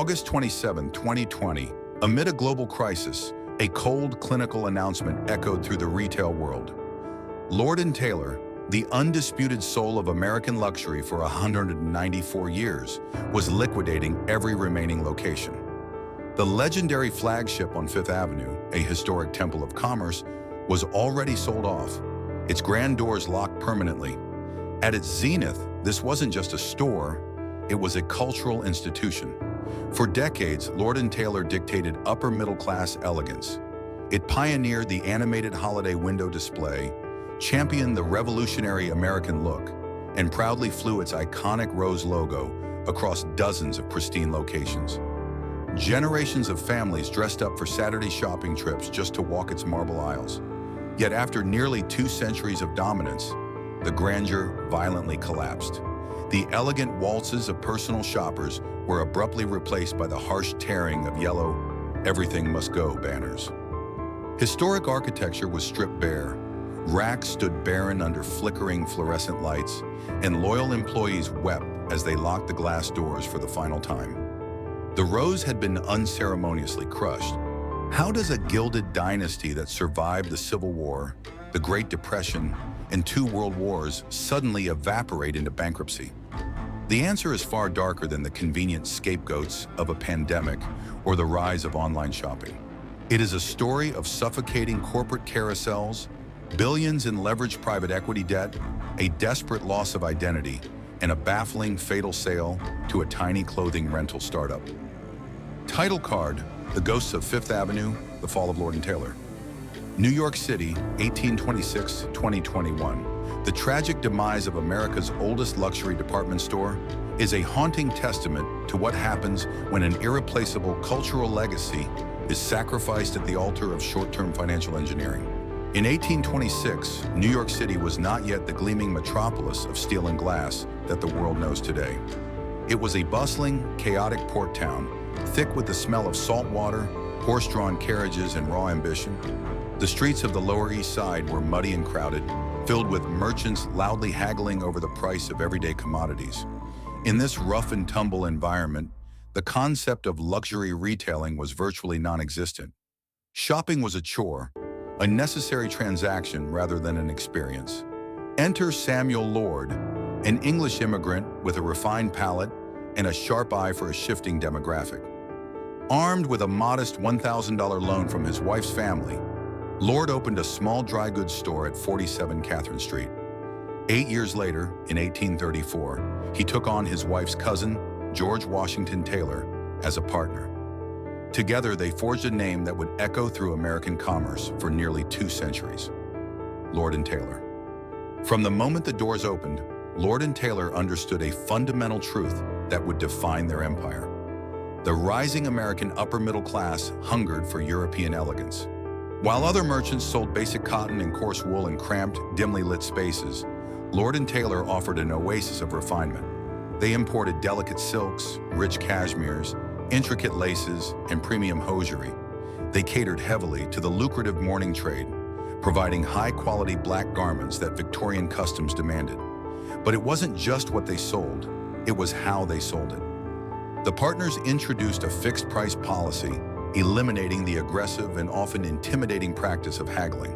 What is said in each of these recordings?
August 27, 2020, amid a global crisis, a cold clinical announcement echoed through the retail world. Lord & Taylor, the undisputed soul of American luxury for 194 years, was liquidating every remaining location. The legendary flagship on Fifth Avenue, a historic temple of commerce, was already sold off, its grand doors locked permanently. At its zenith, this wasn't just a store, it was a cultural institution. For decades, Lord & Taylor dictated upper-middle-class elegance. It pioneered the animated holiday window display, championed the revolutionary American look, and proudly flew its iconic rose logo across dozens of pristine locations. Generations of families dressed up for Saturday shopping trips just to walk its marble aisles. Yet after nearly 2 centuries of dominance, the grandeur violently collapsed. The elegant waltzes of personal shoppers were abruptly replaced by the harsh tearing of yellow, "Everything must go" banners. Historic architecture was stripped bare. Racks stood barren under flickering fluorescent lights, and loyal employees wept as they locked the glass doors for the final time. The rose had been unceremoniously crushed. How does a gilded dynasty that survived the Civil War, the Great Depression, and 2 world wars suddenly evaporate into bankruptcy? The answer is far darker than the convenient scapegoats of a pandemic or the rise of online shopping. It is a story of suffocating corporate carousels, billions in leveraged private equity debt, a desperate loss of identity, and a baffling fatal sale to a tiny clothing rental startup. Title card: The Ghosts of Fifth Avenue, The Fall of Lord & Taylor. New York City, 1826-2021. The tragic demise of America's oldest luxury department store is a haunting testament to what happens when an irreplaceable cultural legacy is sacrificed at the altar of short-term financial engineering. In 1826, New York City was not yet the gleaming metropolis of steel and glass that the world knows today. It was a bustling, chaotic port town, thick with the smell of salt water, horse-drawn carriages, and raw ambition. The streets of the Lower East Side were muddy and crowded, filled with merchants loudly haggling over the price of everyday commodities. In this rough-and-tumble environment, the concept of luxury retailing was virtually non-existent. Shopping was a chore, a necessary transaction rather than an experience. Enter Samuel Lord, an English immigrant with a refined palate and a sharp eye for a shifting demographic. Armed with a modest $1,000 loan from his wife's family, Lord opened a small dry goods store at 47 Catherine Street. 8 years later, in 1834, he took on his wife's cousin, George Washington Taylor, as a partner. Together, they forged a name that would echo through American commerce for nearly 2 centuries: Lord & Taylor. From the moment the doors opened, Lord & Taylor understood a fundamental truth that would define their empire. The rising American upper middle class hungered for European elegance. While other merchants sold basic cotton and coarse wool in cramped, dimly lit spaces, Lord & Taylor offered an oasis of refinement. They imported delicate silks, rich cashmeres, intricate laces, and premium hosiery. They catered heavily to the lucrative mourning trade, providing high-quality black garments that Victorian customs demanded. But it wasn't just what they sold, it was how they sold it. The partners introduced a fixed-price policy, eliminating the aggressive and often intimidating practice of haggling.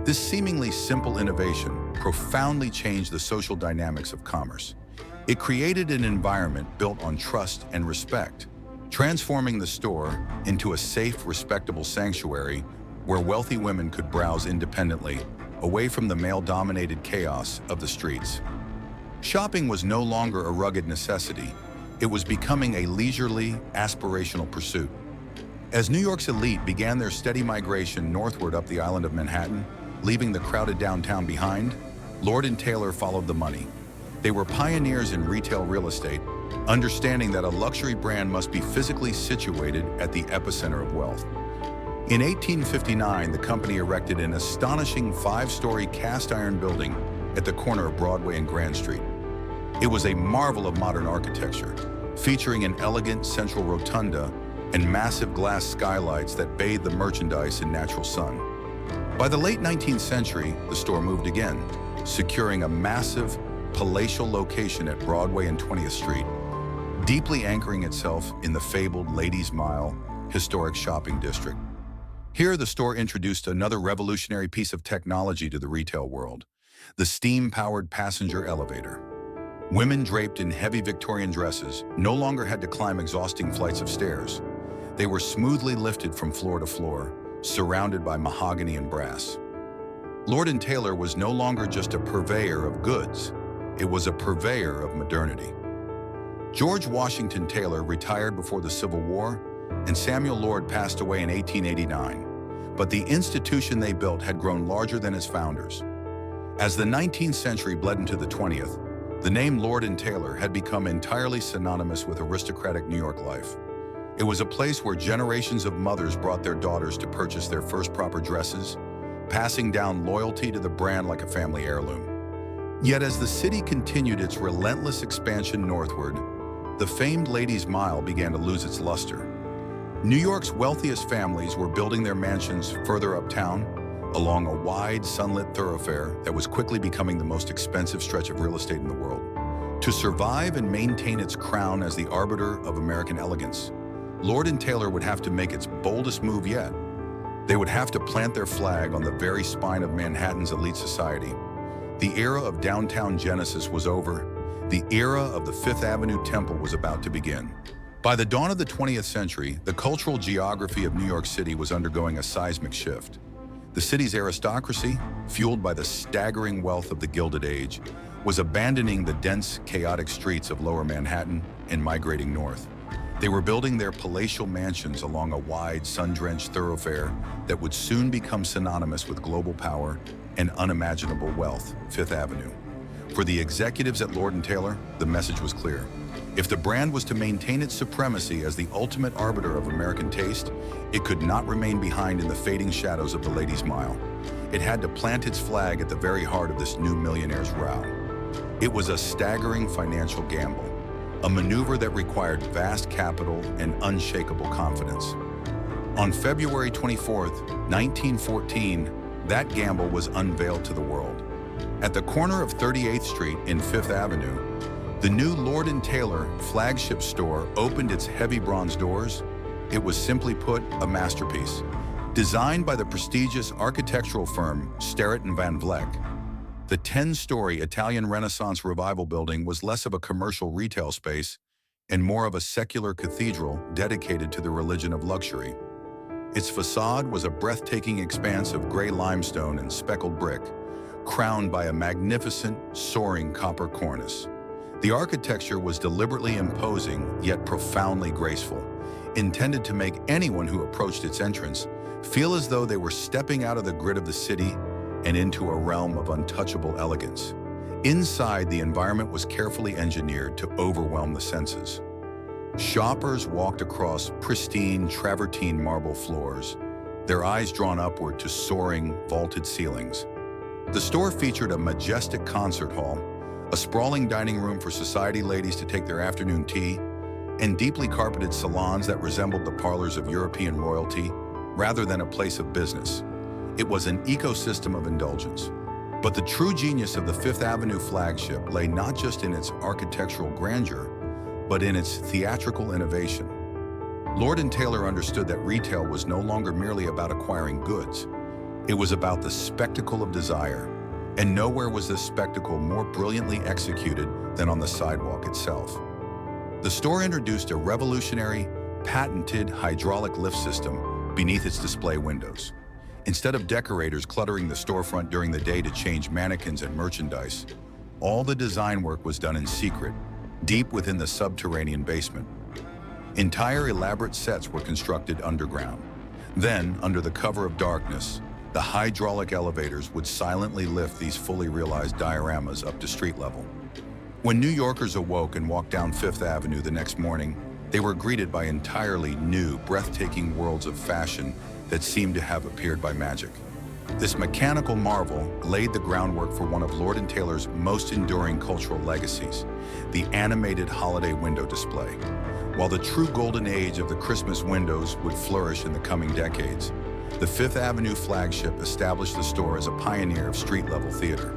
This seemingly simple innovation profoundly changed the social dynamics of commerce. It created an environment built on trust and respect, transforming the store into a safe, respectable sanctuary where wealthy women could browse independently, away from the male-dominated chaos of the streets. Shopping was no longer a rugged necessity. It was becoming a leisurely, aspirational pursuit. As New York's elite began their steady migration northward up the island of Manhattan, leaving the crowded downtown behind, Lord & Taylor followed the money. They were pioneers in retail real estate, understanding that a luxury brand must be physically situated at the epicenter of wealth. In 1859, the company erected an astonishing 5-story cast-iron building at the corner of Broadway and Grand Street. It was a marvel of modern architecture, featuring an elegant central rotunda and massive glass skylights that bathed the merchandise in natural sun. By the late 19th century, the store moved again, securing a massive, palatial location at Broadway and 20th Street. deeply anchoring itself in the fabled Ladies' Mile historic shopping district. Here, the store introduced another revolutionary piece of technology to the retail world: the steam-powered passenger elevator. Women draped in heavy Victorian dresses no longer had to climb exhausting flights of stairs. They were smoothly lifted from floor to floor, surrounded by mahogany and brass. Lord & Taylor was no longer just a purveyor of goods, it was a purveyor of modernity. George Washington Taylor retired before the Civil War, and Samuel Lord passed away in 1889, but the institution they built had grown larger than its founders. As the 19th century bled into the 20th, the name Lord & Taylor had become entirely synonymous with aristocratic New York life. It was a place where generations of mothers brought their daughters to purchase their first proper dresses, passing down loyalty to the brand like a family heirloom. Yet as the city continued its relentless expansion northward, the famed Ladies' Mile began to lose its luster. New York's wealthiest families were building their mansions further uptown, along a wide, sunlit thoroughfare that was quickly becoming the most expensive stretch of real estate in the world. To survive and maintain its crown as the arbiter of American elegance, Lord & Taylor would have to make its boldest move yet. They would have to plant their flag on the very spine of Manhattan's elite society. The era of downtown Genesis was over. The era of the Fifth Avenue Temple was about to begin. By the dawn of the 20th century, the cultural geography of New York City was undergoing a seismic shift. The city's aristocracy, fueled by the staggering wealth of the Gilded Age, was abandoning the dense, chaotic streets of Lower Manhattan and migrating north. They were building their palatial mansions along a wide, sun-drenched thoroughfare that would soon become synonymous with global power and unimaginable wealth, Fifth Avenue. For the executives at Lord & Taylor, the message was clear. If the brand was to maintain its supremacy as the ultimate arbiter of American taste, it could not remain behind in the fading shadows of the Ladies' Mile. It had to plant its flag at the very heart of this new millionaire's row. It was a staggering financial gamble, a maneuver that required vast capital and unshakable confidence. On February 24, 1914, that gamble was unveiled to the world. At the corner of 38th Street in Fifth Avenue, the new Lord & Taylor flagship store opened its heavy bronze doors. It was, simply put, a masterpiece. Designed by the prestigious architectural firm Sterrett & Van Vleck, the 10-story Italian Renaissance Revival building was less of a commercial retail space and more of a secular cathedral dedicated to the religion of luxury. Its facade was a breathtaking expanse of gray limestone and speckled brick, crowned by a magnificent, soaring copper cornice. The architecture was deliberately imposing, yet profoundly graceful, intended to make anyone who approached its entrance feel as though they were stepping out of the grid of the city and into a realm of untouchable elegance. Inside, the environment was carefully engineered to overwhelm the senses. Shoppers walked across pristine travertine marble floors, their eyes drawn upward to soaring, vaulted ceilings. The store featured a majestic concert hall, a sprawling dining room for society ladies to take their afternoon tea, and deeply carpeted salons that resembled the parlors of European royalty rather than a place of business. It was an ecosystem of indulgence. But the true genius of the Fifth Avenue flagship lay not just in its architectural grandeur, but in its theatrical innovation. Lord & Taylor understood that retail was no longer merely about acquiring goods. It was about the spectacle of desire, and nowhere was this spectacle more brilliantly executed than on the sidewalk itself. The store introduced a revolutionary, patented hydraulic lift system beneath its display windows. Instead of decorators cluttering the storefront during the day to change mannequins and merchandise, all the design work was done in secret, deep within the subterranean basement. Entire elaborate sets were constructed underground. Then, under the cover of darkness, the hydraulic elevators would silently lift these fully realized dioramas up to street level. When New Yorkers awoke and walked down Fifth Avenue the next morning, they were greeted by entirely new, breathtaking worlds of fashion that seemed to have appeared by magic. This mechanical marvel laid the groundwork for one of Lord & Taylor's most enduring cultural legacies, the animated holiday window display. While the true golden age of the Christmas windows would flourish in the coming decades, the Fifth Avenue flagship established the store as a pioneer of street-level theater.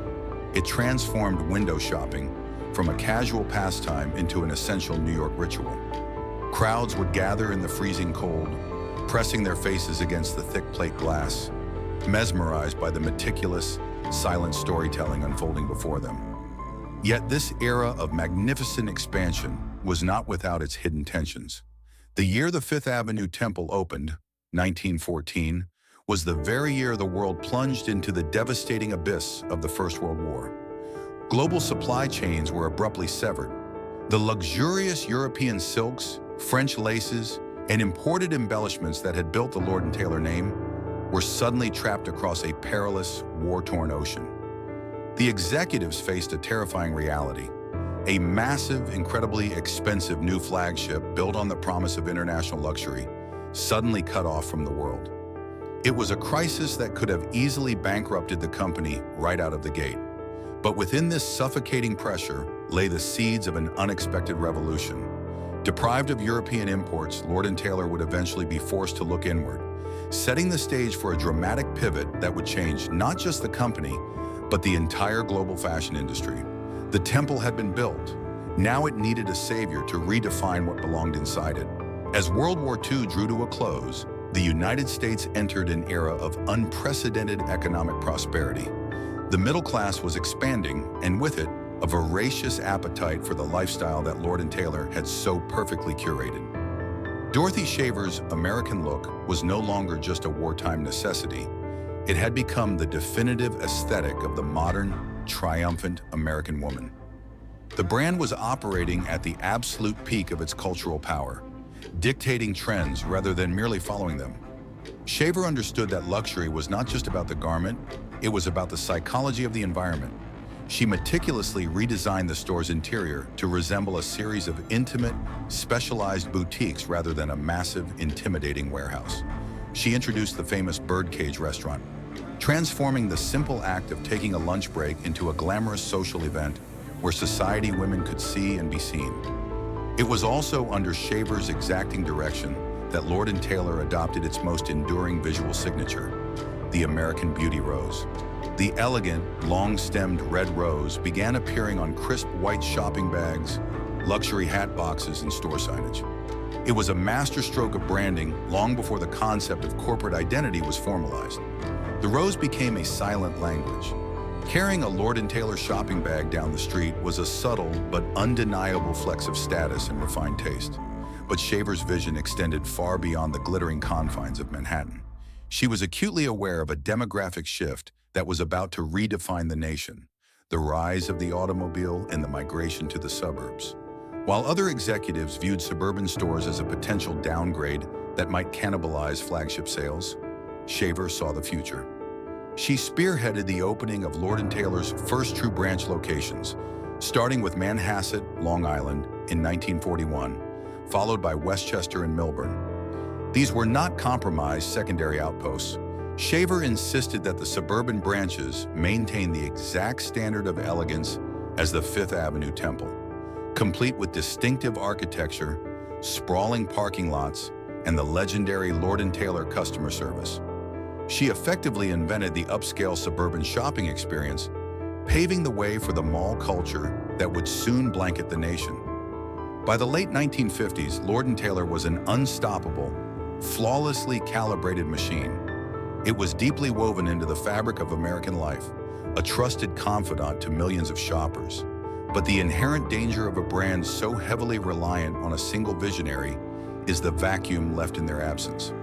It transformed window shopping from a casual pastime into an essential New York ritual. Crowds would gather in the freezing cold, pressing their faces against the thick plate glass, mesmerized by the meticulous, silent storytelling unfolding before them. Yet this era of magnificent expansion was not without its hidden tensions. The year the Fifth Avenue Temple opened, 1914, was the very year the world plunged into the devastating abyss of the First World War. Global supply chains were abruptly severed. The luxurious European silks, French laces, and imported embellishments that had built the Lord & Taylor name were suddenly trapped across a perilous, war-torn ocean. The executives faced a terrifying reality. A massive, incredibly expensive new flagship built on the promise of international luxury, suddenly cut off from the world. It was a crisis that could have easily bankrupted the company right out of the gate. But within this suffocating pressure lay the seeds of an unexpected revolution. Deprived of European imports, Lord & Taylor would eventually be forced to look inward, setting the stage for a dramatic pivot that would change not just the company, but the entire global fashion industry. The temple had been built. Now it needed a savior to redefine what belonged inside it. As World War II drew to a close, the United States entered an era of unprecedented economic prosperity. The middle class was expanding, and with it, a voracious appetite for the lifestyle that Lord & Taylor had so perfectly curated. Dorothy Shaver's American look was no longer just a wartime necessity. It had become the definitive aesthetic of the modern, triumphant American woman. The brand was operating at the absolute peak of its cultural power, dictating trends rather than merely following them. Shaver understood that luxury was not just about the garment, it was about the psychology of the environment. She meticulously redesigned the store's interior to resemble a series of intimate, specialized boutiques rather than a massive, intimidating warehouse. She introduced the famous Birdcage restaurant, transforming the simple act of taking a lunch break into a glamorous social event where society women could see and be seen. It was also under Shaver's exacting direction that Lord & Taylor adopted its most enduring visual signature, the American Beauty Rose. The elegant, long-stemmed red rose began appearing on crisp white shopping bags, luxury hat boxes, and store signage. It was a masterstroke of branding long before the concept of corporate identity was formalized. The rose became a silent language. Carrying a Lord & Taylor shopping bag down the street was a subtle but undeniable flex of status and refined taste. But Shaver's vision extended far beyond the glittering confines of Manhattan. She was acutely aware of a demographic shift that was about to redefine the nation, the rise of the automobile and the migration to the suburbs. While other executives viewed suburban stores as a potential downgrade that might cannibalize flagship sales, Shaver saw the future. She spearheaded the opening of Lord & Taylor's first true branch locations, starting with Manhasset, Long Island, in 1941, followed by Westchester and Milburn. These were not compromised secondary outposts. Shaver insisted that the suburban branches maintain the exact standard of elegance as the Fifth Avenue Temple, complete with distinctive architecture, sprawling parking lots, and the legendary Lord & Taylor customer service. She effectively invented the upscale suburban shopping experience, paving the way for the mall culture that would soon blanket the nation. By the late 1950s, Lord & Taylor was an unstoppable, flawlessly calibrated machine. It was deeply woven into the fabric of American life, a trusted confidant to millions of shoppers. But the inherent danger of a brand so heavily reliant on a single visionary is the vacuum left in their absence.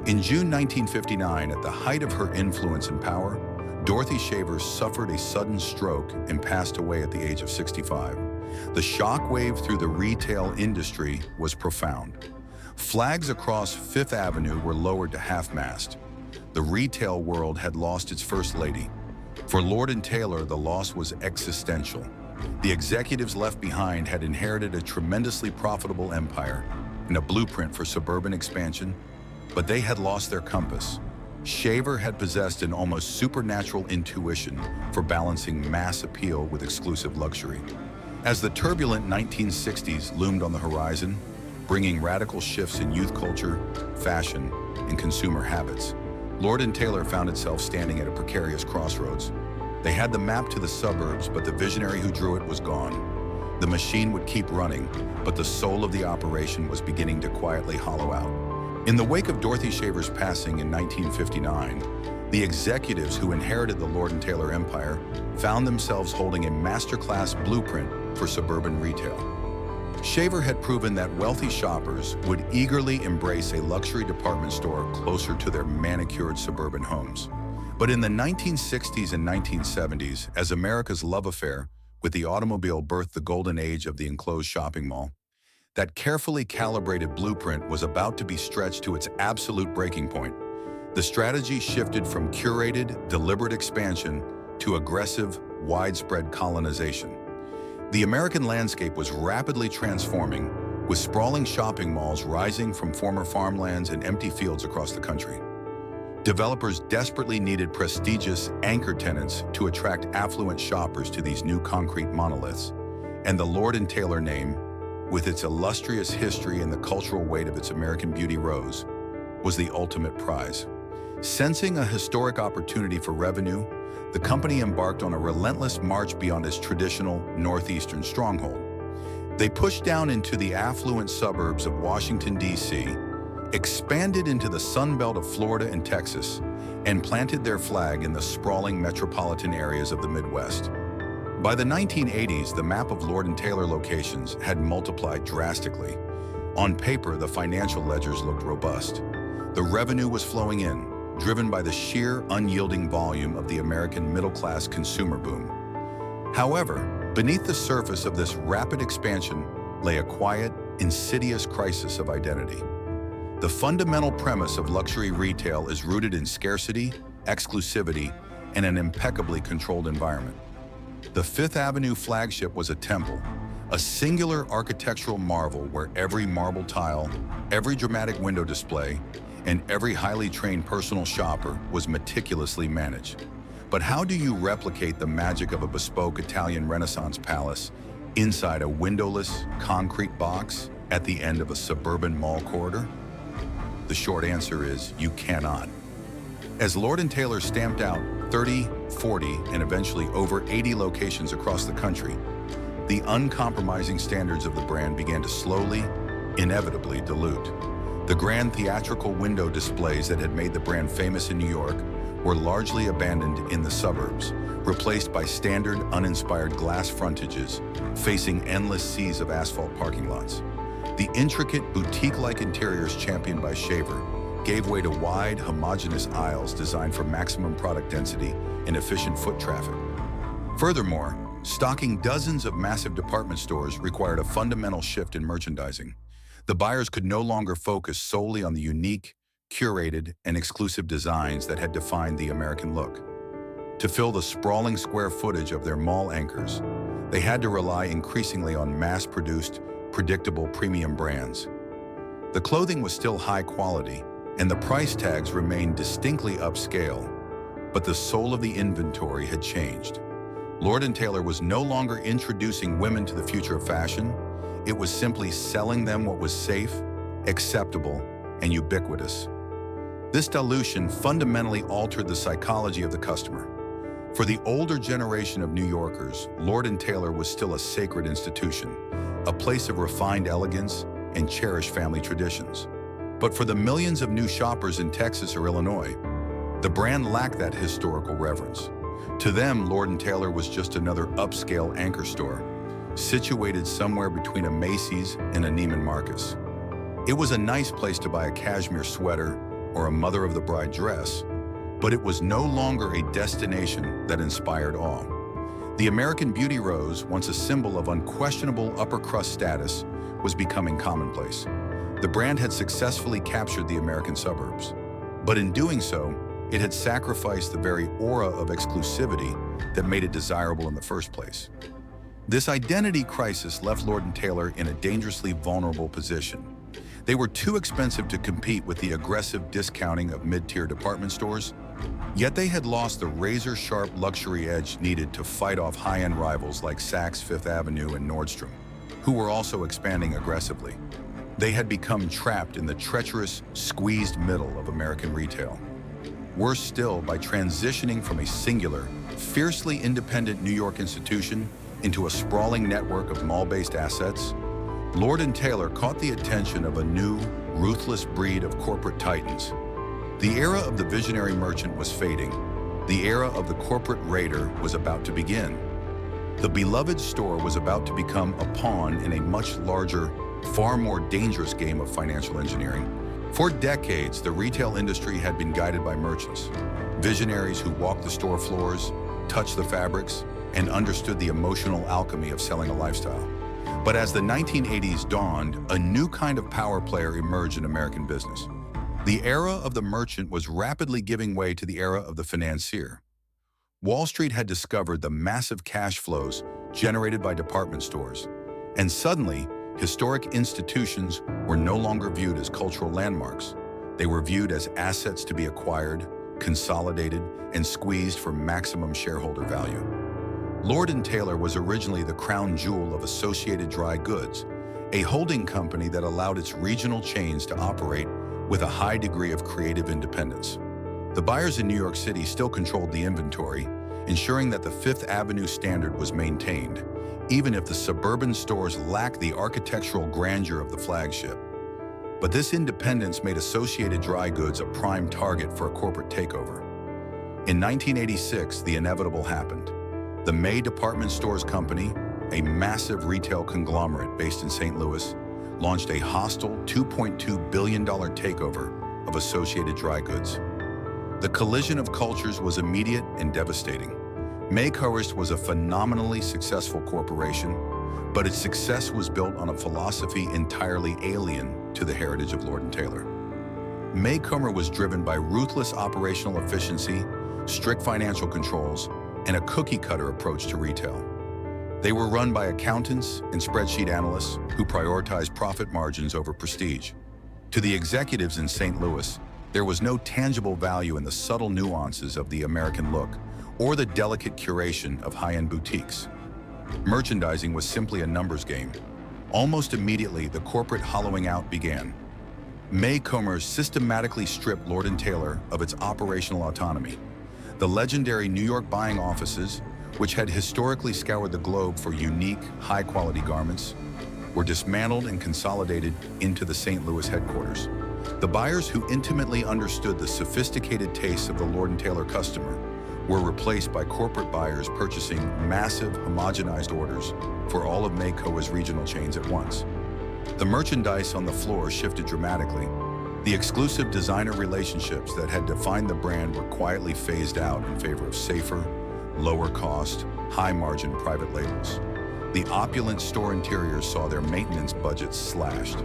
In June 1959, at the height of her influence and power, Dorothy Shaver suffered a sudden stroke and passed away at the age of 65. The shockwave through the retail industry was profound. Flags across Fifth Avenue were lowered to half-mast. The retail world had lost its first lady. For Lord & Taylor, the loss was existential. The executives left behind had inherited a tremendously profitable empire and a blueprint for suburban expansion, but they had lost their compass. Shaver had possessed an almost supernatural intuition for balancing mass appeal with exclusive luxury. As the turbulent 1960s loomed on the horizon, bringing radical shifts in youth culture, fashion, and consumer habits, Lord & Taylor found itself standing at a precarious crossroads. They had the map to the suburbs, but the visionary who drew it was gone. The machine would keep running, but the soul of the operation was beginning to quietly hollow out. In the wake of Dorothy Shaver's passing in 1959, the executives who inherited the Lord & Taylor empire found themselves holding a masterclass blueprint for suburban retail. Shaver had proven that wealthy shoppers would eagerly embrace a luxury department store closer to their manicured suburban homes. But in the 1960s and 1970s, as America's love affair with the automobile birthed the golden age of the enclosed shopping mall, that carefully calibrated blueprint was about to be stretched to its absolute breaking point. The strategy shifted from curated, deliberate expansion to aggressive, widespread colonization. The American landscape was rapidly transforming, with sprawling shopping malls rising from former farmlands and empty fields across the country. Developers desperately needed prestigious anchor tenants to attract affluent shoppers to these new concrete monoliths, and the Lord & Taylor name, with its illustrious history and the cultural weight of its American Beauty rose, was the ultimate prize. Sensing a historic opportunity for revenue, the company embarked on a relentless march beyond its traditional northeastern stronghold. They pushed down into the affluent suburbs of Washington, D.C., expanded into the Sun Belt of Florida and Texas, and planted their flag in the sprawling metropolitan areas of the Midwest. By the 1980s, the map of Lord & Taylor locations had multiplied drastically. On paper, the financial ledgers looked robust. The revenue was flowing in, driven by the sheer, unyielding volume of the American middle-class consumer boom. However, beneath the surface of this rapid expansion lay a quiet, insidious crisis of identity. The fundamental premise of luxury retail is rooted in scarcity, exclusivity, and an impeccably controlled environment. The Fifth Avenue flagship was a temple, a singular architectural marvel where every marble tile, every dramatic window display, and every highly trained personal shopper was meticulously managed. But how do you replicate the magic of a bespoke Italian Renaissance palace inside a windowless, concrete box at the end of a suburban mall corridor? The short answer is you cannot. As Lord & Taylor stamped out 30, 40, and eventually over 80 locations across the country, the uncompromising standards of the brand began to slowly, inevitably dilute. The grand theatrical window displays that had made the brand famous in New York were largely abandoned in the suburbs, replaced by standard, uninspired glass frontages facing endless seas of asphalt parking lots. The intricate, boutique-like interiors championed by Shaver gave way to wide, homogeneous aisles designed for maximum product density and efficient foot traffic. Furthermore, stocking dozens of massive department stores required a fundamental shift in merchandising. The buyers could no longer focus solely on the unique, curated, and exclusive designs that had defined the American look. To fill the sprawling square footage of their mall anchors, they had to rely increasingly on mass-produced, predictable premium brands. The clothing was still high quality, and the price tags remained distinctly upscale, but the soul of the inventory had changed. Lord & Taylor was no longer introducing women to the future of fashion. It was simply selling them what was safe, acceptable, and ubiquitous. This dilution fundamentally altered the psychology of the customer. For the older generation of New Yorkers, Lord & Taylor was still a sacred institution, a place of refined elegance and cherished family traditions. But for the millions of new shoppers in Texas or Illinois, the brand lacked that historical reverence. To them, Lord & Taylor was just another upscale anchor store, situated somewhere between a Macy's and a Neiman Marcus. It was a nice place to buy a cashmere sweater or a mother of the bride dress, but it was no longer a destination that inspired awe. The American Beauty rose, once a symbol of unquestionable upper-crust status, was becoming commonplace. The brand had successfully captured the American suburbs, but in doing so, it had sacrificed the very aura of exclusivity that made it desirable in the first place. This identity crisis left Lord & Taylor in a dangerously vulnerable position. They were too expensive to compete with the aggressive discounting of mid-tier department stores, yet they had lost the razor-sharp luxury edge needed to fight off high-end rivals like Saks Fifth Avenue and Nordstrom, who were also expanding aggressively. They had become trapped in the treacherous, squeezed middle of American retail. Worse still, by transitioning from a singular, fiercely independent New York institution into a sprawling network of mall-based assets, Lord & Taylor caught the attention of a new, ruthless breed of corporate titans. The era of the visionary merchant was fading. The era of the corporate raider was about to begin. The beloved store was about to become a pawn in a much larger, far more dangerous game of financial engineering. For decades, the retail industry had been guided by merchants, visionaries who walked the store floors, touched the fabrics, and understood the emotional alchemy of selling a lifestyle. But as the 1980s dawned, a new kind of power player emerged in American business. The era of the merchant was rapidly giving way to the era of the financier. Wall Street had discovered the massive cash flows generated by department stores, and suddenly, historic institutions were no longer viewed as cultural landmarks. They were viewed as assets to be acquired, consolidated, and squeezed for maximum shareholder value. Lord & Taylor was originally the crown jewel of Associated Dry Goods, a holding company that allowed its regional chains to operate with a high degree of creative independence. The buyers in New York City still controlled the inventory, ensuring that the Fifth Avenue standard was maintained, even if the suburban stores lacked the architectural grandeur of the flagship. But this independence made Associated Dry Goods a prime target for a corporate takeover. In 1986, the inevitable happened. The May Department Stores Company, a massive retail conglomerate based in St. Louis, launched a hostile $2.2 billion takeover of Associated Dry Goods. The collision of cultures was immediate and devastating. May was a phenomenally successful corporation, but its success was built on a philosophy entirely alien to the heritage of Lord & Taylor. May was driven by ruthless operational efficiency, strict financial controls, and a cookie-cutter approach to retail. They were run by accountants and spreadsheet analysts who prioritized profit margins over prestige. To the executives in St. Louis, there was no tangible value in the subtle nuances of the American look or the delicate curation of high-end boutiques. Merchandising was simply a numbers game. Almost immediately, the corporate hollowing out began. May systematically stripped Lord & Taylor of its operational autonomy. The legendary New York buying offices, which had historically scoured the globe for unique, high-quality garments, were dismantled and consolidated into the St. Louis headquarters. The buyers who intimately understood the sophisticated tastes of the Lord & Taylor customer were replaced by corporate buyers purchasing massive, homogenized orders for all of Maycoa's regional chains at once. The merchandise on the floor shifted dramatically. The exclusive designer relationships that had defined the brand were quietly phased out in favor of safer, lower-cost, high-margin private labels. The opulent store interiors saw their maintenance budgets slashed.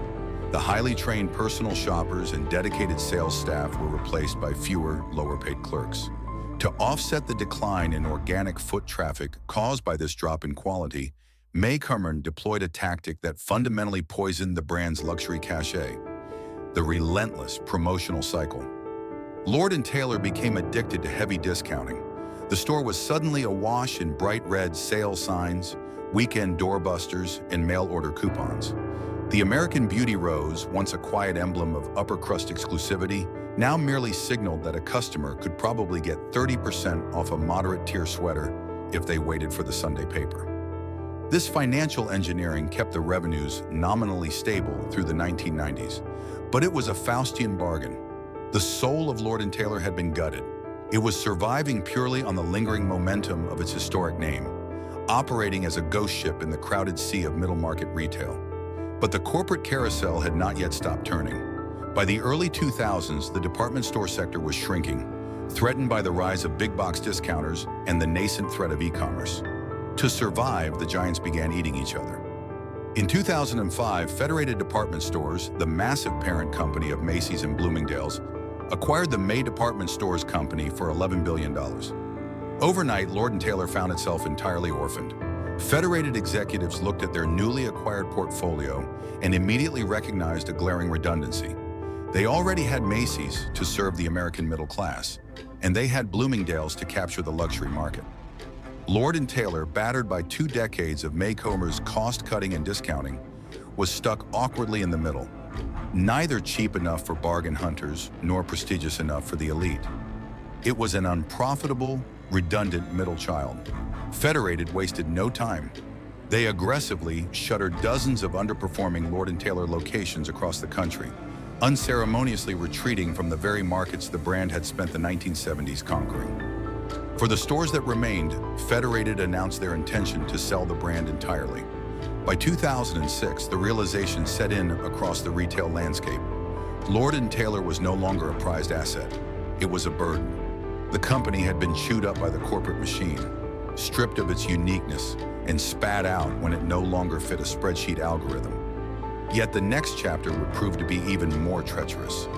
The highly trained personal shoppers and dedicated sales staff were replaced by fewer, lower-paid clerks. To offset the decline in organic foot traffic caused by this drop in quality, May deployed a tactic that fundamentally poisoned the brand's luxury cachet: the relentless promotional cycle. Lord & Taylor became addicted to heavy discounting. The store was suddenly awash in bright red sales signs, weekend doorbusters, and mail-order coupons. The American Beauty Rose, once a quiet emblem of upper-crust exclusivity, now merely signaled that a customer could probably get 30% off a moderate-tier sweater if they waited for the Sunday paper. This financial engineering kept the revenues nominally stable through the 1990s, but it was a Faustian bargain. The soul of Lord & Taylor had been gutted. It was surviving purely on the lingering momentum of its historic name, operating as a ghost ship in the crowded sea of middle-market retail. But the corporate carousel had not yet stopped turning. By the early 2000s, the department store sector was shrinking, threatened by the rise of big-box discounters and the nascent threat of e-commerce. To survive, the giants began eating each other. In 2005, Federated Department Stores, the massive parent company of Macy's and Bloomingdale's, acquired the May Department Stores Company for $11 billion. Overnight, Lord & Taylor found itself entirely orphaned. Federated executives looked at their newly acquired portfolio and immediately recognized a glaring redundancy. They already had Macy's to serve the American middle class, and they had Bloomingdale's to capture the luxury market. Lord & Taylor, battered by 2 decades of Maycomer's cost-cutting and discounting, was stuck awkwardly in the middle, neither cheap enough for bargain hunters nor prestigious enough for the elite. It was an unprofitable, redundant middle child. Federated wasted no time. They aggressively shuttered dozens of underperforming Lord & Taylor locations across the country, unceremoniously retreating from the very markets the brand had spent the 1970s conquering. For the stores that remained, Federated announced their intention to sell the brand entirely. By 2006, the realization set in across the retail landscape. Lord & Taylor was no longer a prized asset. It was a burden. The company had been chewed up by the corporate machine, stripped of its uniqueness, and spat out when it no longer fit a spreadsheet algorithm. Yet the next chapter would prove to be even more treacherous.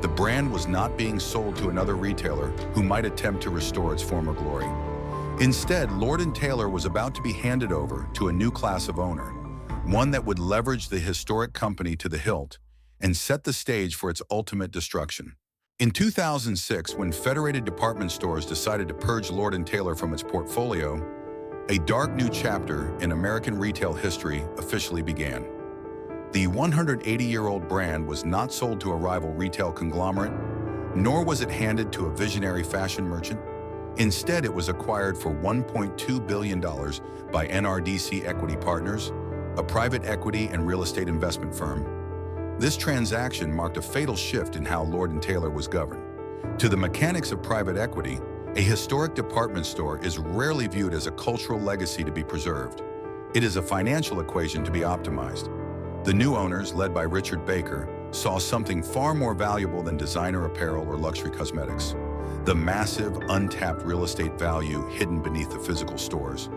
The brand was not being sold to another retailer who might attempt to restore its former glory. Instead, Lord & Taylor was about to be handed over to a new class of owner, one that would leverage the historic company to the hilt and set the stage for its ultimate destruction. In 2006, when Federated Department Stores decided to purge Lord & Taylor from its portfolio, a dark new chapter in American retail history officially began. The 180-year-old brand was not sold to a rival retail conglomerate, nor was it handed to a visionary fashion merchant. Instead, it was acquired for $1.2 billion by NRDC Equity Partners, a private equity and real estate investment firm. This transaction marked a fatal shift in how Lord & Taylor was governed. To the mechanics of private equity, a historic department store is rarely viewed as a cultural legacy to be preserved. It is a financial equation to be optimized. The new owners, led by Richard Baker, saw something far more valuable than designer apparel or luxury cosmetics: the massive, untapped real estate value hidden beneath the physical stores.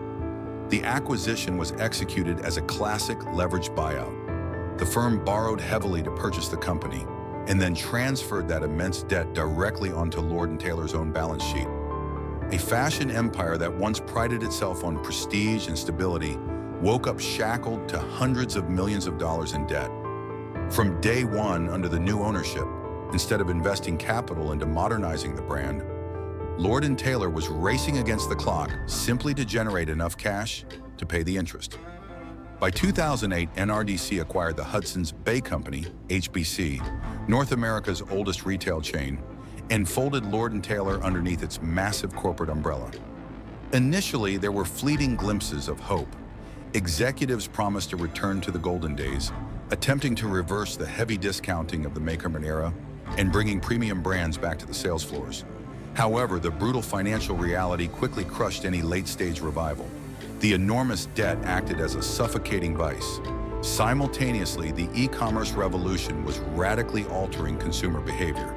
The acquisition was executed as a classic leveraged buyout. The firm borrowed heavily to purchase the company and then transferred that immense debt directly onto Lord & Taylor's own balance sheet. A fashion empire that once prided itself on prestige and stability woke up shackled to hundreds of millions of dollars in debt. From day one under the new ownership, instead of investing capital into modernizing the brand, Lord & Taylor was racing against the clock simply to generate enough cash to pay the interest. By 2008, NRDC acquired the Hudson's Bay Company, HBC, North America's oldest retail chain, and folded Lord & Taylor underneath its massive corporate umbrella. Initially, there were fleeting glimpses of hope. Executives promised a return to the golden days, attempting to reverse the heavy discounting of the Makerman era and bringing premium brands back to the sales floors. However, the brutal financial reality quickly crushed any late-stage revival. The enormous debt acted as a suffocating vice. Simultaneously, the e-commerce revolution was radically altering consumer behavior.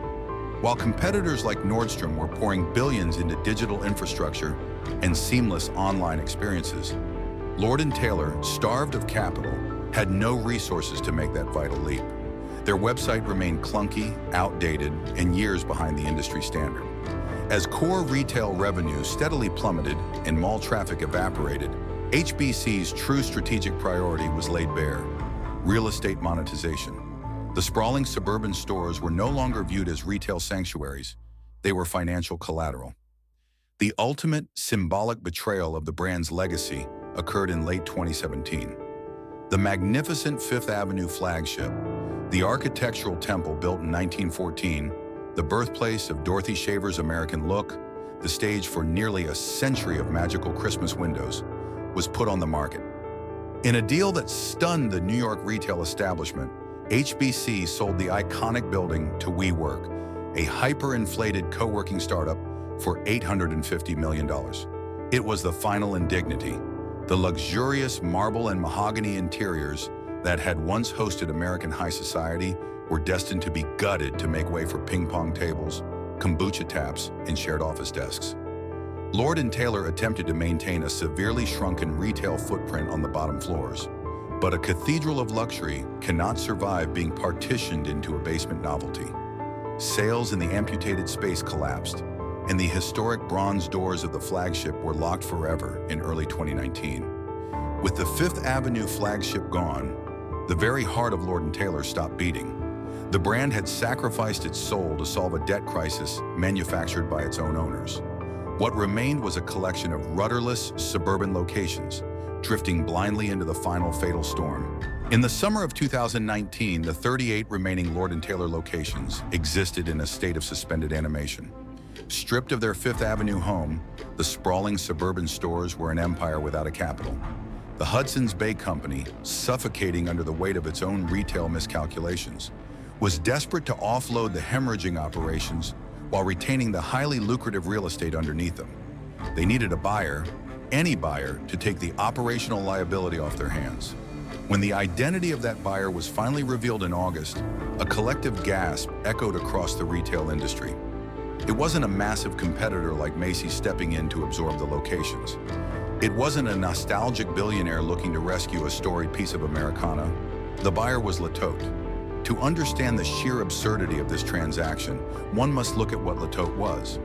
While competitors like Nordstrom were pouring billions into digital infrastructure and seamless online experiences, Lord & Taylor, starved of capital, had no resources to make that vital leap. Their website remained clunky, outdated, and years behind the industry standard. As core retail revenue steadily plummeted and mall traffic evaporated, HBC's true strategic priority was laid bare: real estate monetization. The sprawling suburban stores were no longer viewed as retail sanctuaries. They were financial collateral. The ultimate symbolic betrayal of the brand's legacy occurred in late 2017. The magnificent Fifth Avenue flagship, the architectural temple built in 1914, the birthplace of Dorothy Shaver's American look, the stage for nearly a century of magical Christmas windows, was put on the market. In a deal that stunned the New York retail establishment, HBC sold the iconic building to WeWork, a hyper-inflated co-working startup, for $850 million. It was the final indignity. The luxurious marble and mahogany interiors that had once hosted American high society were destined to be gutted to make way for ping-pong tables, kombucha taps, and shared office desks. Lord & Taylor attempted to maintain a severely shrunken retail footprint on the bottom floors, but a cathedral of luxury cannot survive being partitioned into a basement novelty. Sales in the amputated space collapsed, and the historic bronze doors of the flagship were locked forever in early 2019. With the Fifth Avenue flagship gone, the very heart of Lord & Taylor stopped beating. The brand had sacrificed its soul to solve a debt crisis manufactured by its own owners. What remained was a collection of rudderless suburban locations, drifting blindly into the final fatal storm. In the summer of 2019, the 38 remaining Lord & Taylor locations existed in a state of suspended animation. Stripped of their Fifth Avenue home, the sprawling suburban stores were an empire without a capital. The Hudson's Bay Company, suffocating under the weight of its own retail miscalculations, was desperate to offload the hemorrhaging operations while retaining the highly lucrative real estate underneath them. They needed a buyer, any buyer, to take the operational liability off their hands. When the identity of that buyer was finally revealed in August, a collective gasp echoed across the retail industry. It wasn't a massive competitor like Macy's stepping in to absorb the locations. It wasn't a nostalgic billionaire looking to rescue a storied piece of Americana. The buyer was Latote. To understand the sheer absurdity of this transaction, one must look at what Latote was.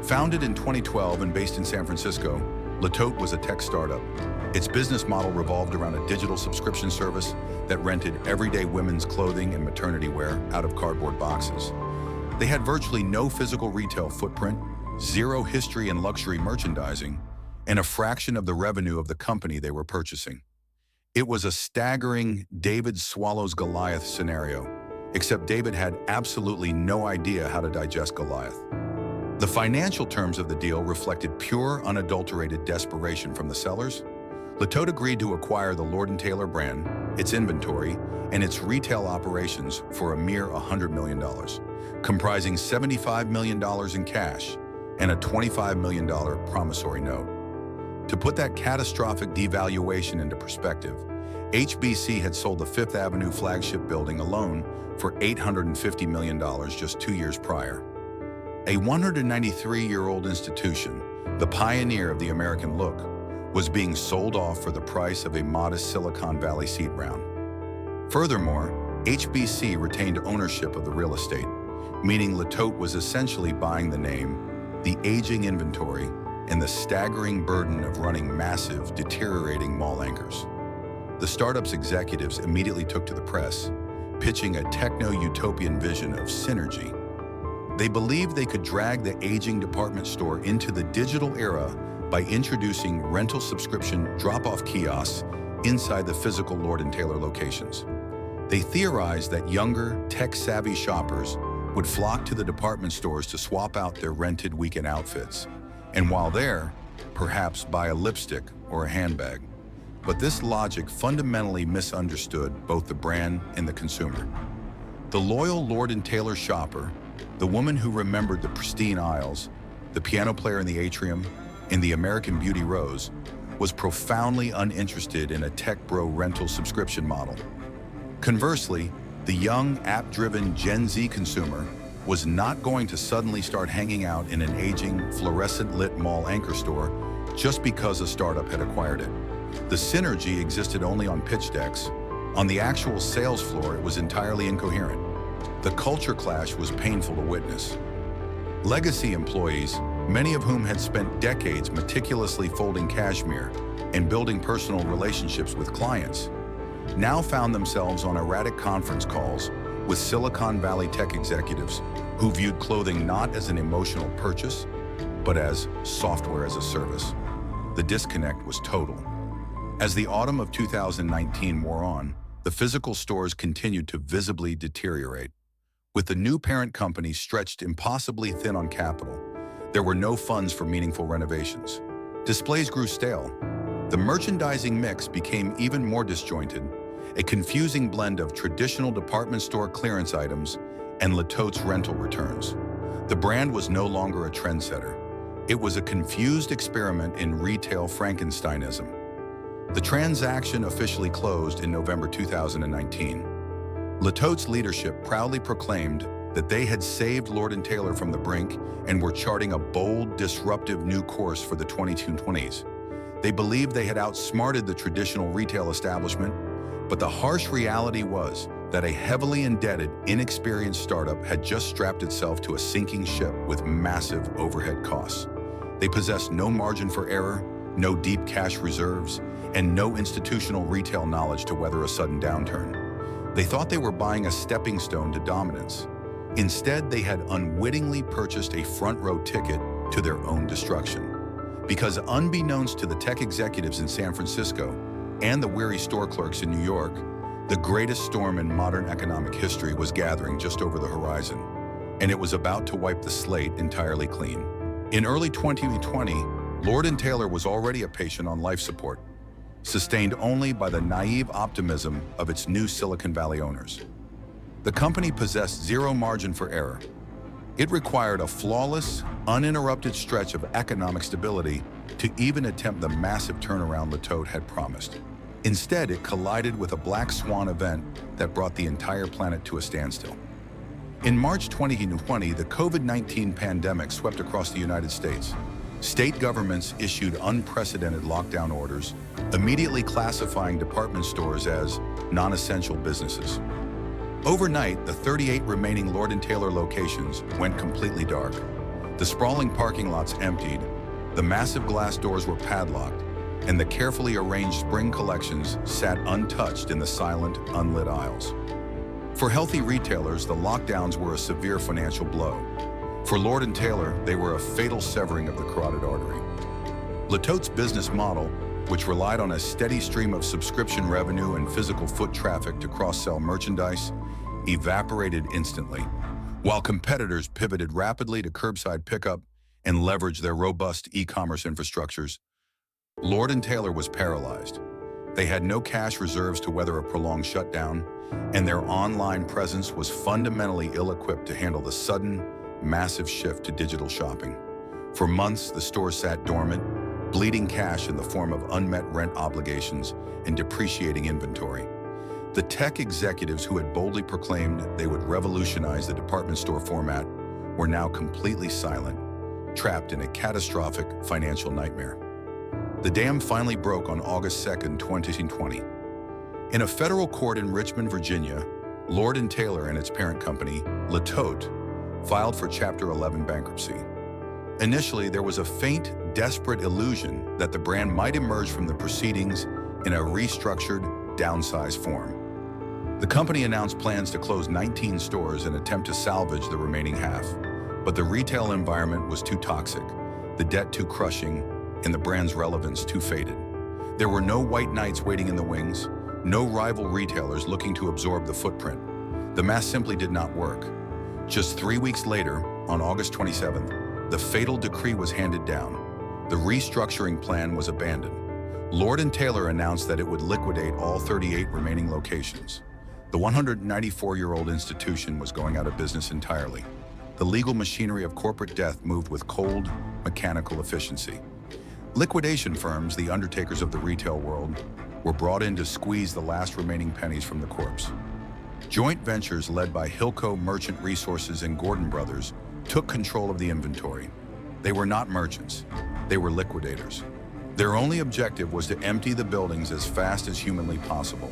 Founded in 2012 and based in San Francisco, Latote was a tech startup. Its business model revolved around a digital subscription service that rented everyday women's clothing and maternity wear out of cardboard boxes. They had virtually no physical retail footprint, zero history in luxury merchandising, and a fraction of the revenue of the company they were purchasing. It was a staggering David swallows Goliath scenario, except David had absolutely no idea how to digest Goliath. The financial terms of the deal reflected pure, unadulterated desperation from the sellers. Latote agreed to acquire the Lord & Taylor brand, its inventory, and its retail operations for a mere $100 million, comprising $75 million in cash and a $25 million promissory note. To put that catastrophic devaluation into perspective, HBC had sold the Fifth Avenue flagship building alone for $850 million just 2 years prior. A 193-year-old institution, the pioneer of the American look, was being sold off for the price of a modest Silicon Valley seed round. Furthermore, HBC retained ownership of the real estate, meaning Latote was essentially buying the name, the aging inventory, and the staggering burden of running massive, deteriorating mall anchors. The startup's executives immediately took to the press, pitching a techno-utopian vision of synergy. They believed they could drag the aging department store into the digital era by introducing rental subscription drop-off kiosks inside the physical Lord & Taylor locations. They theorized that younger, tech-savvy shoppers would flock to the department stores to swap out their rented weekend outfits, and while there, perhaps buy a lipstick or a handbag. But this logic fundamentally misunderstood both the brand and the consumer. The loyal Lord & Taylor shopper, the woman who remembered the pristine aisles, the piano player in the atrium, and the American Beauty rose, was profoundly uninterested in a tech bro rental subscription model. Conversely, the young, app-driven Gen Z consumer was not going to suddenly start hanging out in an aging, fluorescent-lit mall anchor store just because a startup had acquired it. The synergy existed only on pitch decks. On the actual sales floor, it was entirely incoherent. The culture clash was painful to witness. Legacy employees, many of whom had spent decades meticulously folding cashmere and building personal relationships with clients, now found themselves on erratic conference calls with Silicon Valley tech executives who viewed clothing not as an emotional purchase, but as software as a service. The disconnect was total. As the autumn of 2019 wore on, the physical stores continued to visibly deteriorate. With the new parent company stretched impossibly thin on capital, there were no funds for meaningful renovations. Displays grew stale. The merchandising mix became even more disjointed, a confusing blend of traditional department store clearance items and Latote's rental returns. The brand was no longer a trendsetter. It was a confused experiment in retail Frankensteinism. The transaction officially closed in November 2019. Latote's leadership proudly proclaimed that they had saved Lord & Taylor from the brink and were charting a bold, disruptive new course for the 2020s. They believed they had outsmarted the traditional retail establishment, but the harsh reality was that a heavily indebted, inexperienced startup had just strapped itself to a sinking ship with massive overhead costs. They possessed no margin for error, no deep cash reserves, and no institutional retail knowledge to weather a sudden downturn. They thought they were buying a stepping stone to dominance. Instead, they had unwittingly purchased a front-row ticket to their own destruction. Because unbeknownst to the tech executives in San Francisco and the weary store clerks in New York, the greatest storm in modern economic history was gathering just over the horizon, and it was about to wipe the slate entirely clean. In early 2020, Lord & Taylor was already a patient on life support. sustained only by the naive optimism of its new Silicon Valley owners. The company possessed zero margin for error. It required a flawless, uninterrupted stretch of economic stability to even attempt the massive turnaround Latote had promised. Instead, it collided with a black swan event that brought the entire planet to a standstill. In March 2020, the COVID-19 pandemic swept across the United States. State governments issued unprecedented lockdown orders, immediately classifying department stores as non-essential businesses. Overnight, the 38 remaining Lord & Taylor locations went completely dark. The sprawling parking lots emptied, the massive glass doors were padlocked, and the carefully arranged spring collections sat untouched in the silent, unlit aisles. For healthy retailers, the lockdowns were a severe financial blow. For Lord & Taylor, they were a fatal severing of the carotid artery. Latote's business model, which relied on a steady stream of subscription revenue and physical foot traffic to cross-sell merchandise, evaporated instantly, while competitors pivoted rapidly to curbside pickup and leveraged their robust e-commerce infrastructures. Lord & Taylor was paralyzed. They had no cash reserves to weather a prolonged shutdown, and their online presence was fundamentally ill-equipped to handle the sudden, massive shift to digital shopping. For months, the store sat dormant, bleeding cash in the form of unmet rent obligations and depreciating inventory. The tech executives who had boldly proclaimed they would revolutionize the department store format were now completely silent, trapped in a catastrophic financial nightmare. The dam finally broke on August 2, 2020. In a federal court in Richmond, Virginia, Lord & Taylor and its parent company, Latote, filed for Chapter 11 bankruptcy. Initially, there was a faint, desperate illusion that the brand might emerge from the proceedings in a restructured, downsized form. The company announced plans to close 19 stores and attempt to salvage the remaining half. But the retail environment was too toxic, the debt too crushing, and the brand's relevance too faded. There were no white knights waiting in the wings, no rival retailers looking to absorb the footprint. The math simply did not work. Just 3 weeks later, on August 27th, the fatal decree was handed down. The restructuring plan was abandoned. Lord & Taylor announced that it would liquidate all 38 remaining locations. The 194-year-old institution was going out of business entirely. The legal machinery of corporate death moved with cold, mechanical efficiency. Liquidation firms, the undertakers of the retail world, were brought in to squeeze the last remaining pennies from the corpse. Joint ventures led by Hilco Merchant Resources and Gordon Brothers took control of the inventory. They were not merchants, they were liquidators. Their only objective was to empty the buildings as fast as humanly possible.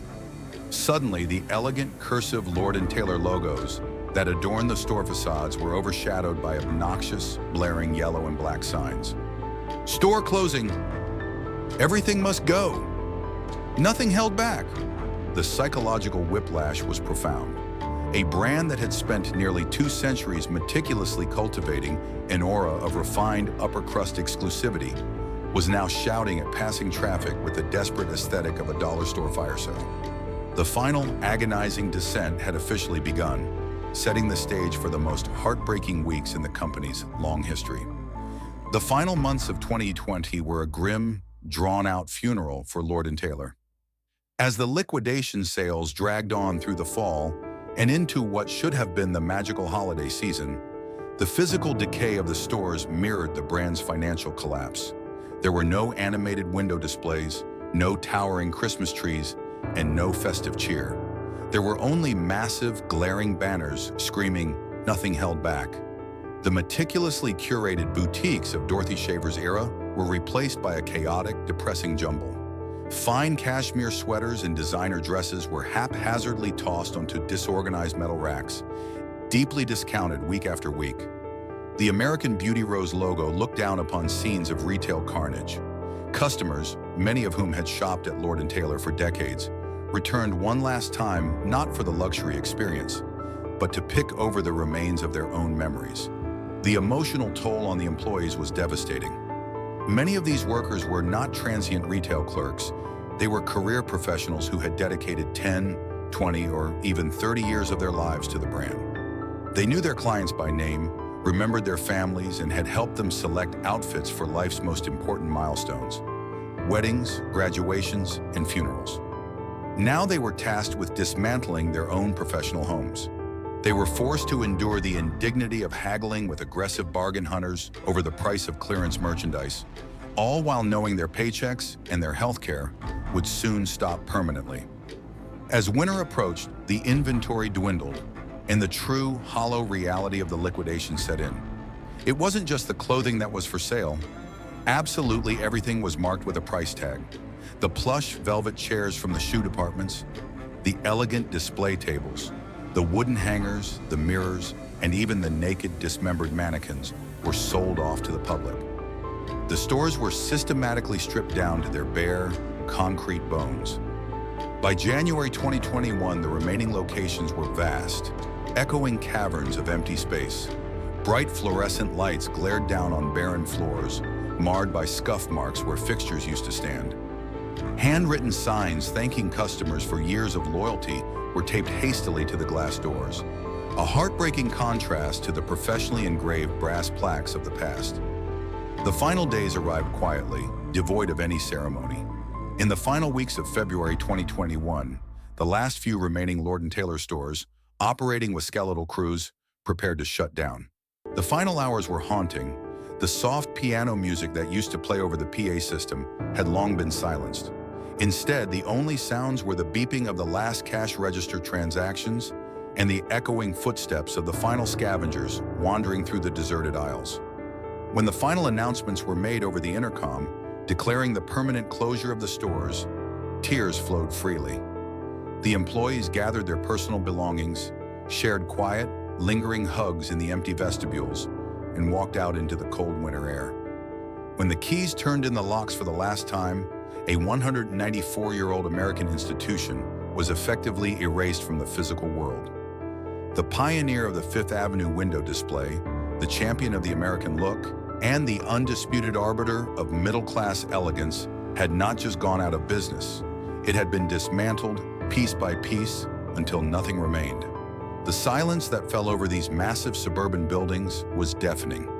Suddenly, the elegant, cursive Lord & Taylor logos that adorned the store facades were overshadowed by obnoxious, blaring yellow and black signs. Store closing. Everything must go. Nothing held back. The psychological whiplash was profound. A brand that had spent nearly 2 centuries meticulously cultivating an aura of refined upper-crust exclusivity was now shouting at passing traffic with the desperate aesthetic of a dollar store fire sale. The final agonizing descent had officially begun, setting the stage for the most heartbreaking weeks in the company's long history. The final months of 2020 were a grim, drawn-out funeral for Lord & Taylor. As the liquidation sales dragged on through the fall and into what should have been the magical holiday season, the physical decay of the stores mirrored the brand's financial collapse. There were no animated window displays, no towering Christmas trees, and no festive cheer. There were only massive, glaring banners screaming, "Nothing held back." The meticulously curated boutiques of Dorothy Shaver's era were replaced by a chaotic, depressing jumble. Fine cashmere sweaters and designer dresses were haphazardly tossed onto disorganized metal racks, deeply discounted week after week. The American Beauty Rose logo looked down upon scenes of retail carnage. Customers, many of whom had shopped at Lord & Taylor for decades, returned one last time not for the luxury experience, but to pick over the remains of their own memories. The emotional toll on the employees was devastating. Many of these workers were not transient retail clerks. They were career professionals who had dedicated 10, 20, or even 30 years of their lives to the brand. They knew their clients by name, remembered their families, and had helped them select outfits for life's most important milestones. weddings, graduations, and funerals. Now they were tasked with dismantling their own professional homes. They were forced to endure the indignity of haggling with aggressive bargain hunters over the price of clearance merchandise, all while knowing their paychecks and their health care would soon stop permanently. As winter approached, the inventory dwindled, and the true, hollow reality of the liquidation set in. It wasn't just the clothing that was for sale. Absolutely everything was marked with a price tag. The plush velvet chairs from the shoe departments, the elegant display tables, the wooden hangers, the mirrors, and even the naked, dismembered mannequins were sold off to the public. The stores were systematically stripped down to their bare, concrete bones. By January 2021, the remaining locations were vast, echoing caverns of empty space. Bright fluorescent lights glared down on barren floors, marred by scuff marks where fixtures used to stand. Handwritten signs thanking customers for years of loyalty were taped hastily to the glass doors, a heartbreaking contrast to the professionally engraved brass plaques of the past. The final days arrived quietly, devoid of any ceremony. In the final weeks of February 2021, the last few remaining Lord & Taylor stores, operating with skeletal crews, prepared to shut down. The final hours were haunting. The soft piano music that used to play over the PA system had long been silenced. Instead, the only sounds were the beeping of the last cash register transactions and the echoing footsteps of the final scavengers wandering through the deserted aisles. When the final announcements were made over the intercom, declaring the permanent closure of the stores, tears flowed freely. The employees gathered their personal belongings, shared quiet, lingering hugs in the empty vestibules, and walked out into the cold winter air. When the keys turned in the locks for the last time, a 194-year-old American institution was effectively erased from the physical world. The pioneer of the Fifth Avenue window display, the champion of the American look, and the undisputed arbiter of middle-class elegance had not just gone out of business. It had been dismantled piece by piece until nothing remained. The silence that fell over these massive suburban buildings was deafening.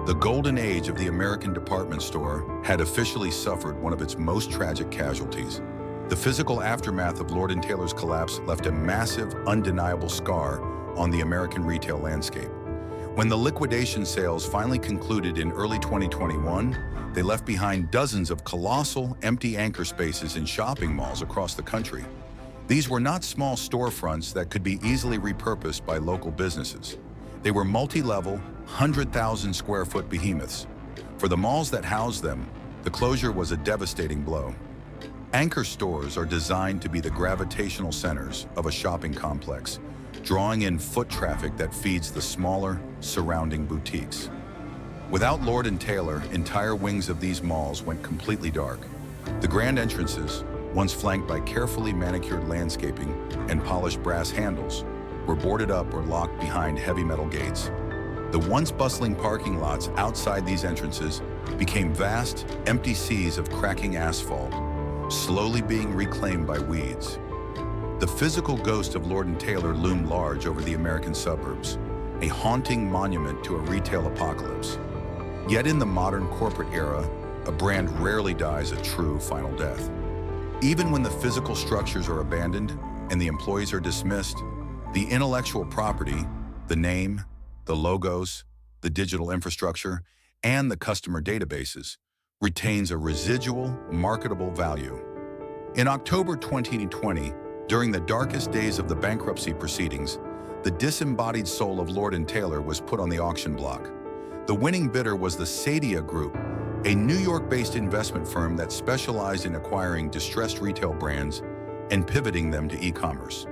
The golden age of the American department store had officially suffered one of its most tragic casualties. The physical aftermath of Lord & Taylor's collapse left a massive, undeniable scar on the American retail landscape. When the liquidation sales finally concluded in early 2021, they left behind dozens of colossal, empty anchor spaces in shopping malls across the country. These were not small storefronts that could be easily repurposed by local businesses. They were multi-level, 100,000 square foot behemoths. For the malls that housed them, the closure was a devastating blow. Anchor stores are designed to be the gravitational centers of a shopping complex, drawing in foot traffic that feeds the smaller, surrounding boutiques. Without Lord & Taylor, entire wings of these malls went completely dark. The grand entrances, once flanked by carefully manicured landscaping and polished brass handles, were boarded up or locked behind heavy metal gates. The once bustling parking lots outside these entrances became vast, empty seas of cracking asphalt, slowly being reclaimed by weeds. The physical ghost of Lord & Taylor loomed large over the American suburbs, a haunting monument to a retail apocalypse. Yet in the modern corporate era, a brand rarely dies a true final death. Even when the physical structures are abandoned and the employees are dismissed, the intellectual property, the name, the logos, the digital infrastructure, and the customer databases retains a residual, marketable value. In October 2020, during the darkest days of the bankruptcy proceedings, the disembodied soul of Lord & Taylor was put on the auction block. The winning bidder was the Sadia Group, a New York-based investment firm that specialized in acquiring distressed retail brands and pivoting them to e-commerce.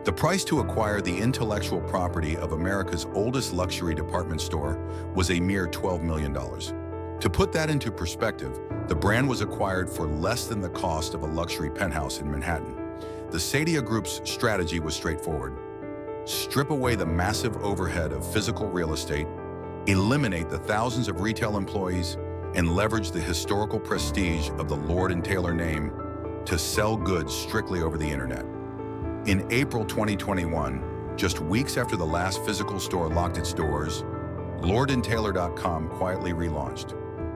The price to acquire the intellectual property of America's oldest luxury department store was a mere $12 million. To put that into perspective, the brand was acquired for less than the cost of a luxury penthouse in Manhattan. The Sadia Group's strategy was straightforward. Strip away the massive overhead of physical real estate, eliminate the thousands of retail employees, and leverage the historical prestige of the Lord & Taylor name to sell goods strictly over the internet. In April 2021, just weeks after the last physical store locked its doors, LordandTaylor.com quietly relaunched.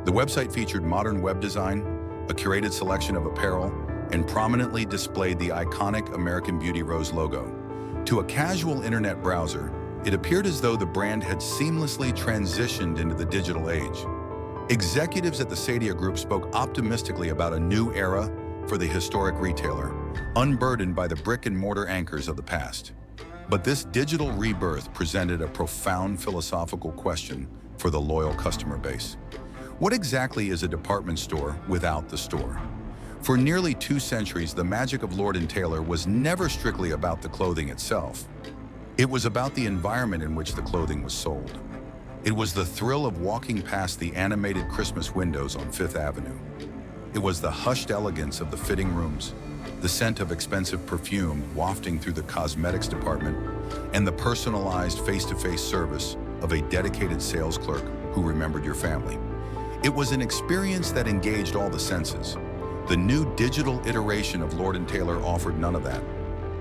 The website featured modern web design, a curated selection of apparel, and prominently displayed the iconic American Beauty Rose logo. To a casual internet browser, it appeared as though the brand had seamlessly transitioned into the digital age. Executives at the Sadia Group spoke optimistically about a new era for the historic retailer, unburdened by the brick-and-mortar anchors of the past. But this digital rebirth presented a profound philosophical question for the loyal customer base. What exactly is a department store without the store? For nearly 2 centuries, the magic of Lord & Taylor was never strictly about the clothing itself. It was about the environment in which the clothing was sold. It was the thrill of walking past the animated Christmas windows on Fifth Avenue. It was the hushed elegance of the fitting rooms, the scent of expensive perfume wafting through the cosmetics department, and the personalized face-to-face service of a dedicated sales clerk who remembered your family. It was an experience that engaged all the senses. The new digital iteration of Lord & Taylor offered none of that.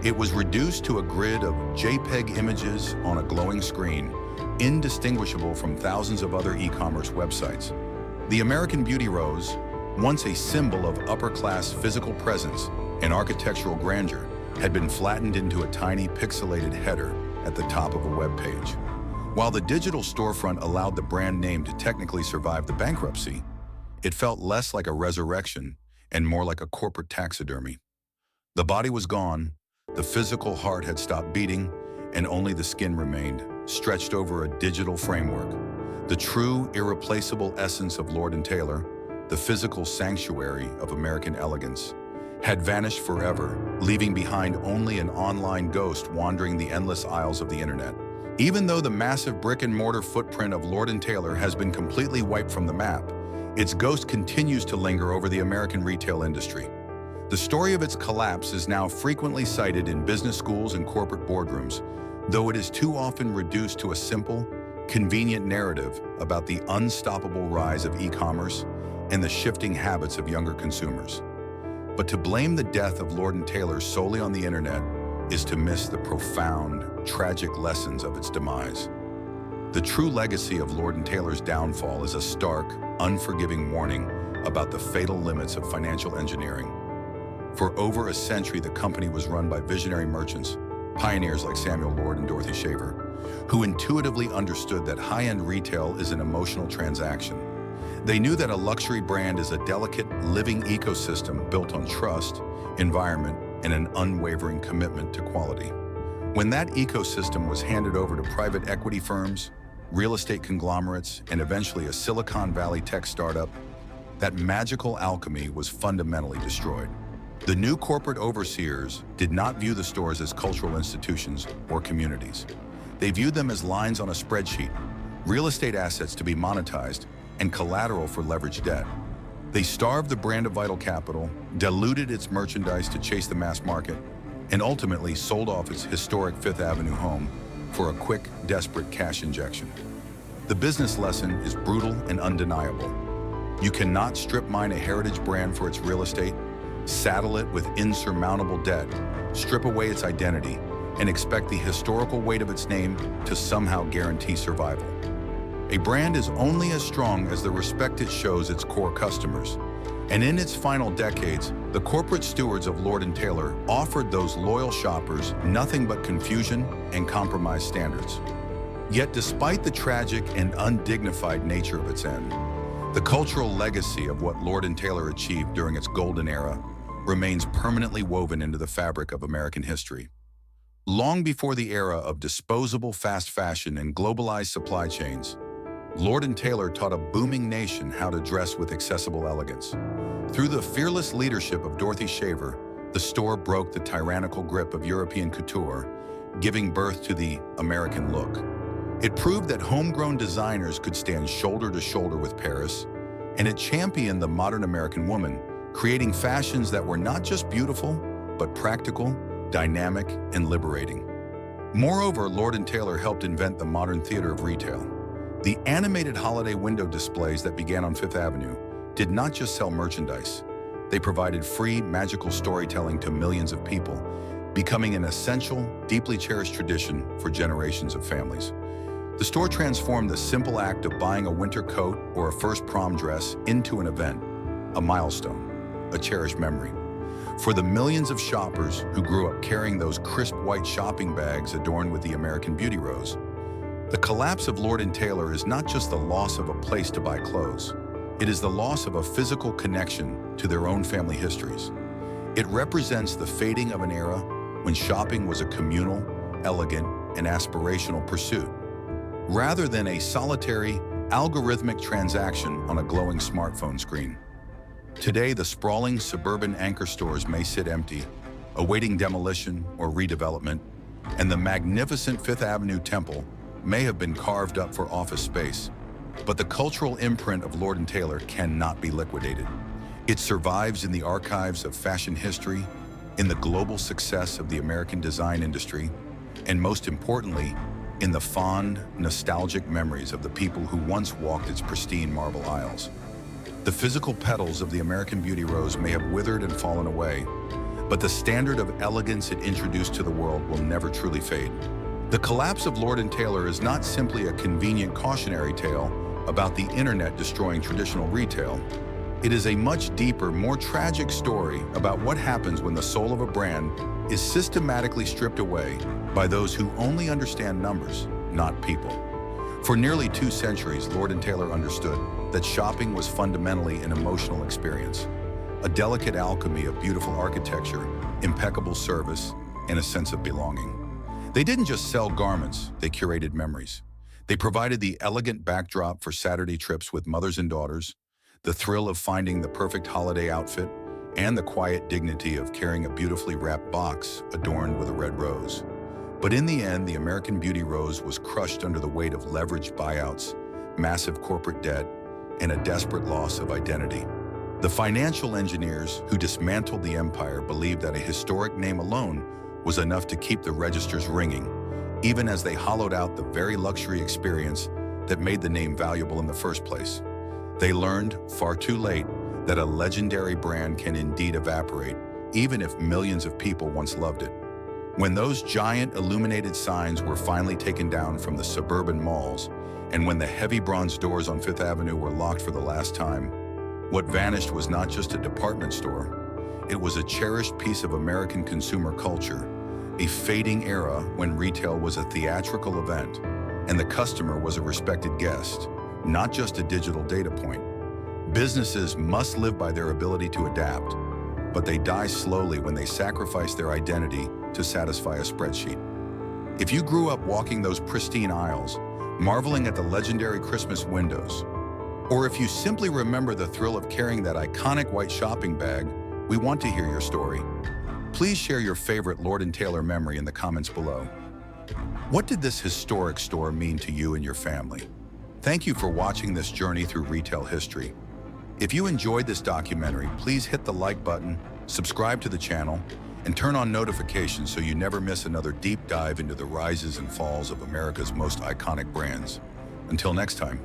It was reduced to a grid of JPEG images on a glowing screen, indistinguishable from thousands of other e-commerce websites. The American Beauty Rose, once a symbol of upper-class physical presence and architectural grandeur, had been flattened into a tiny pixelated header at the top of a web page. While the digital storefront allowed the brand name to technically survive the bankruptcy, it felt less like a resurrection and more like a corporate taxidermy. The body was gone, the physical heart had stopped beating, and only the skin remained, stretched over a digital framework. The true, irreplaceable essence of Lord & Taylor, the physical sanctuary of American elegance, had vanished forever, leaving behind only an online ghost wandering the endless aisles of the internet. Even though the massive brick-and-mortar footprint of Lord & Taylor has been completely wiped from the map, its ghost continues to linger over the American retail industry. The story of its collapse is now frequently cited in business schools and corporate boardrooms, though it is too often reduced to a simple, convenient narrative about the unstoppable rise of e-commerce and the shifting habits of younger consumers. But to blame the death of Lord & Taylor solely on the internet is to miss the profound, tragic lessons of its demise. The true legacy of Lord & Taylor's downfall is a stark, unforgiving warning about the fatal limits of financial engineering. For over a century, the company was run by visionary merchants, pioneers like Samuel Lord and Dorothy Shaver, who intuitively understood that high-end retail is an emotional transaction. They knew that a luxury brand is a delicate, living ecosystem built on trust, environment, and an unwavering commitment to quality. When that ecosystem was handed over to private equity firms, real estate conglomerates, and eventually a Silicon Valley tech startup, that magical alchemy was fundamentally destroyed. The new corporate overseers did not view the stores as cultural institutions or communities. They viewed them as lines on a spreadsheet, real estate assets to be monetized, and collateral for leveraged debt. They starved the brand of vital capital, diluted its merchandise to chase the mass market, and ultimately sold off its historic Fifth Avenue home for a quick, desperate cash injection. The business lesson is brutal and undeniable. You cannot strip mine a heritage brand for its real estate, saddle it with insurmountable debt, strip away its identity, and expect the historical weight of its name to somehow guarantee survival. A brand is only as strong as the respect it shows its core customers. And in its final decades, the corporate stewards of Lord & Taylor offered those loyal shoppers nothing but confusion and compromised standards. Yet despite the tragic and undignified nature of its end, the cultural legacy of what Lord & Taylor achieved during its golden era remains permanently woven into the fabric of American history. Long before the era of disposable fast fashion and globalized supply chains, Lord & Taylor taught a booming nation how to dress with accessible elegance. Through the fearless leadership of Dorothy Shaver, the store broke the tyrannical grip of European couture, giving birth to the American look. It proved that homegrown designers could stand shoulder to shoulder with Paris, and it championed the modern American woman, creating fashions that were not just beautiful, but practical, dynamic, and liberating. Moreover, Lord & Taylor helped invent the modern theater of retail. The animated holiday window displays that began on Fifth Avenue did not just sell merchandise. They provided free, magical storytelling to millions of people, becoming an essential, deeply cherished tradition for generations of families. The store transformed the simple act of buying a winter coat or a first prom dress into an event, a milestone. a cherished memory. For the millions of shoppers who grew up carrying those crisp white shopping bags adorned with the American Beauty Rose, the collapse of Lord & Taylor is not just the loss of a place to buy clothes. It is the loss of a physical connection to their own family histories. It represents the fading of an era when shopping was a communal, elegant, and aspirational pursuit, rather than a solitary, algorithmic transaction on a glowing smartphone screen. Today, the sprawling suburban anchor stores may sit empty, awaiting demolition or redevelopment, and the magnificent Fifth Avenue Temple may have been carved up for office space. But the cultural imprint of Lord & Taylor cannot be liquidated. It survives in the archives of fashion history, in the global success of the American design industry, and most importantly, in the fond, nostalgic memories of the people who once walked its pristine marble aisles. The physical petals of the American Beauty Rose may have withered and fallen away, but the standard of elegance it introduced to the world will never truly fade. The collapse of Lord & Taylor is not simply a convenient cautionary tale about the internet destroying traditional retail. It is a much deeper, more tragic story about what happens when the soul of a brand is systematically stripped away by those who only understand numbers, not people. For nearly 2 centuries, Lord & Taylor understood that shopping was fundamentally an emotional experience, a delicate alchemy of beautiful architecture, impeccable service, and a sense of belonging. They didn't just sell garments, they curated memories. They provided the elegant backdrop for Saturday trips with mothers and daughters, the thrill of finding the perfect holiday outfit, and the quiet dignity of carrying a beautifully wrapped box adorned with a red rose. But in the end, the American Beauty Rose was crushed under the weight of leveraged buyouts, massive corporate debt, and a desperate loss of identity. The financial engineers who dismantled the empire believed that a historic name alone was enough to keep the registers ringing, even as they hollowed out the very luxury experience that made the name valuable in the first place. They learned, far too late, that a legendary brand can indeed evaporate, even if millions of people once loved it. When those giant illuminated signs were finally taken down from the suburban malls, and when the heavy bronze doors on Fifth Avenue were locked for the last time, what vanished was not just a department store. It was a cherished piece of American consumer culture, a fading era when retail was a theatrical event and the customer was a respected guest, not just a digital data point. Businesses must live by their ability to adapt, but they die slowly when they sacrifice their identity to satisfy a spreadsheet. If you grew up walking those pristine aisles, marveling at the legendary Christmas windows, or if you simply remember the thrill of carrying that iconic white shopping bag, we want to hear your story. Please share your favorite Lord & Taylor memory in the comments below. What did this historic store mean to you and your family? Thank you for watching this journey through retail history. If you enjoyed this documentary, please hit the like button, subscribe to the channel, and turn on notifications so you never miss another deep dive into the rises and falls of America's most iconic brands. Until next time.